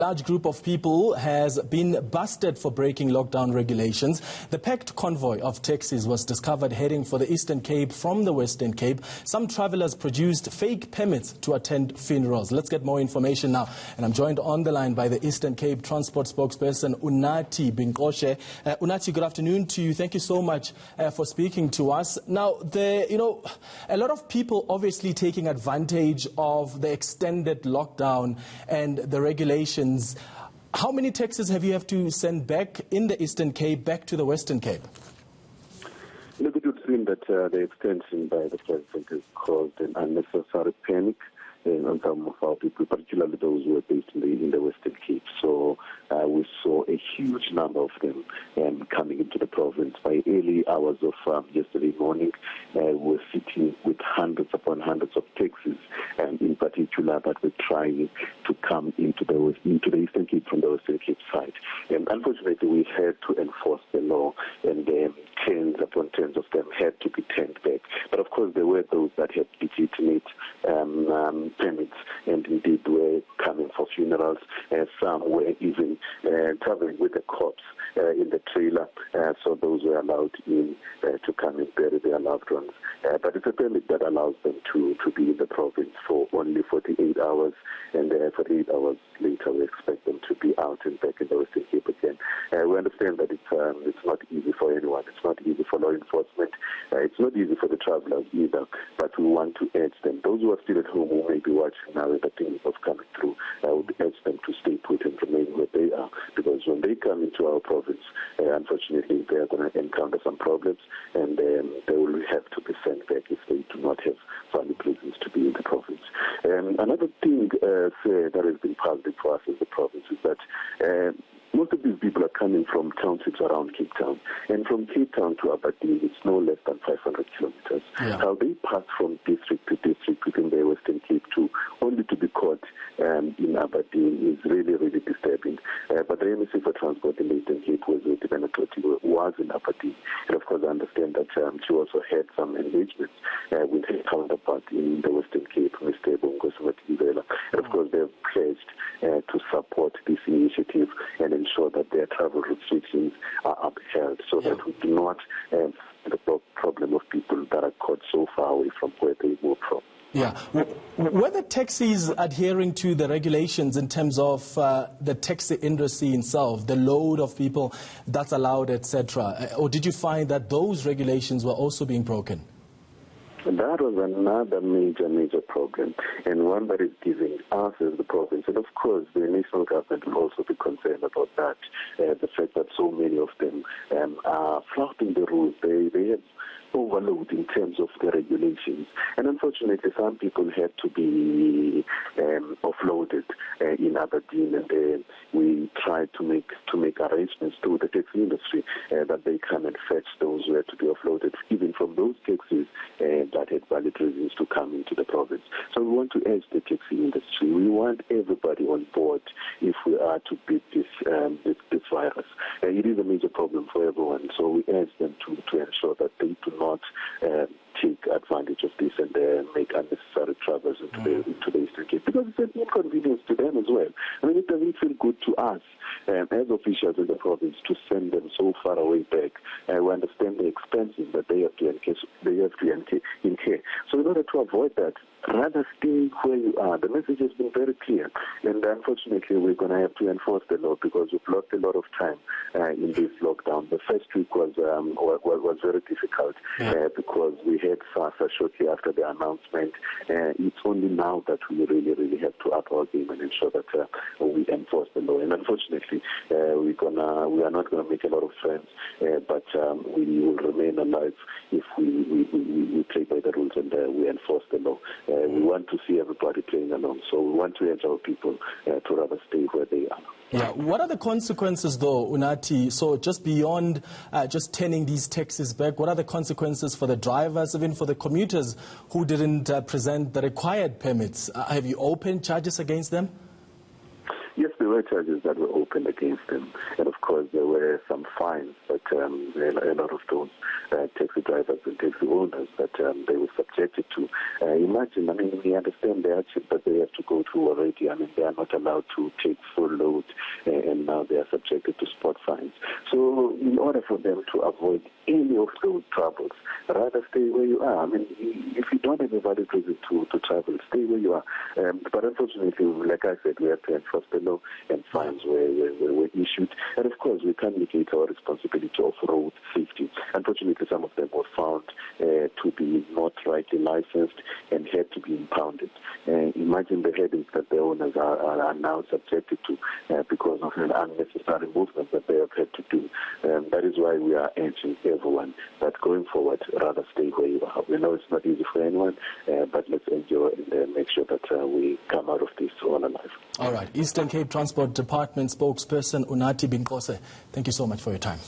A large group of people has been busted for breaking lockdown regulations. The packed convoy of taxis was discovered heading for the Eastern Cape from the Western Cape. Some travellers produced fake permits to attend funerals. Let's get more information now. And I'm joined on the line by the Eastern Cape Transport spokesperson, Unathi Binkoshe. Unathi, good afternoon to you. Thank you so much for speaking to us. Now, a lot of people obviously taking advantage of the extended lockdown and the regulations. How many taxis have you to send back in the Eastern Cape back to the Western Cape? Look, it would seem that the extension by the President has caused an unnecessary panic on some of our people, particularly those who are based in the Western Cape. So we saw a huge number of them coming into the province. By early hours of yesterday morning, we were sitting with hundreds upon hundreds of taxis, in particular, that were trying to come into the Eastern Cape from the Western Cape side. Unfortunately, we had to enforce the law, and tens upon tens of them had to be turned back. But of course, there were those that had legitimate permits and indeed were coming for funerals. Some were even traveling with the corpse in the trailer, so those were allowed in to come and bury their loved ones. But it's a permit that allows them to be in the province for only 48 hours, and 48 hours later we expect them to be out and back in the Western Cape again. We understand that it's not easy for anyone. It's not easy for law enforcement. It's not easy for the travelers either, but we want to urge them. Those who are still at home who may be watching now the things of coming through, I would urge them to stay put and remain where they are, because when they come into our province, unfortunately, they are going to encounter some problems, and they will have to be sent back if they do not have valid reasons to be in the province. Another thing that has been positive for us as a province is that most of these people are coming from townships around Cape Town. And from Cape Town to Aberdeen, it's no less than 500 kilometers. Yeah. How they pass from district to district within the Western Cape only to be caught in Aberdeen is really, really disturbing. But the MEC for Transport in the Eastern Cape was in Aberdeen. And of course, I understand that she also had some engagements with her counterpart in the Western Cape, Mr. Bongo Samativela. And of course, they have pledged to support this initiative and ensure that their travel restrictions are upheld, so that we do not have the problem of people that are caught so far away from where they moved from. Yeah. Were the taxis adhering to the regulations in terms of the taxi industry itself, the load of people that's allowed, etc.? Or did you find that those regulations were also being broken? That was another major problem, and one that is giving us as the province, and of course the national government will also be concerned about that, the fact that so many of them are flouting the rules. They have overload in terms of the regulations, and unfortunately some people had to be offloaded in Aberdeen, and we tried to make arrangements through the taxi industry that they come and fetch those who had to be offloaded, even from those taxis that had valid reasons to come into the province. So we want to urge the taxi industry. We want everybody on board if we are to beat this virus. It is a major problem for everyone, so we urge them to ensure that they do not take advantage of this and make unnecessary travels into the Eastern Cape, because it's an inconvenience to them as well. I mean, it doesn't feel good to us as officials in the province to send them so far away back. We understand the expenses that they have to incur. So in order to avoid that, rather stay where you are. The message has been very clear, and unfortunately we're going to have to enforce the law, because we've lost a lot of time in this lockdown. The first week was very difficult because we had SASA shortly after the announcement. It's only now that we really have to up our game and ensure that we enforce the law. And unfortunately, we are not going to make a lot of friends, but we will remain alive if we play by the rules and we enforce the law. We want to see everybody playing along, so we want to urge our people to rather stay where they are. Yeah. What are the consequences, though, Unathi? So just beyond just turning these taxis back, what are the consequences for the drivers, even for the commuters who didn't present the required permits? Have you opened charges against them? Yes, there were charges that were opened against them. And of course, there were some fines, but a lot of those taxi drivers and taxi owners that they were subjected to. Imagine, I mean, we understand the hardship that they have to go through already. I mean, they are not allowed to take full load, and now they are subjected to spot fines. So in order for them to avoid any of those troubles, rather stay where you are. I mean, if you don't have a valid reason to travel, stay where you are. But unfortunately, like I said, we have to enforce the law, and fines were issued. And of course, we can't negate our responsibility of road safety. Unfortunately, some of them were found to be not rightly licensed and had to be impounded. Imagine the headache that the owners are now subjected to because of an unnecessary movement that they have had to do. That is why we are urging everyone that going forward, rather stay where you are. We know it's not easy for anyone, but let's enjoy and make sure that we come out of this all alive. All right. Eastern Cape Transport Department spokesperson Unathi Binkose, thank you so much for your time.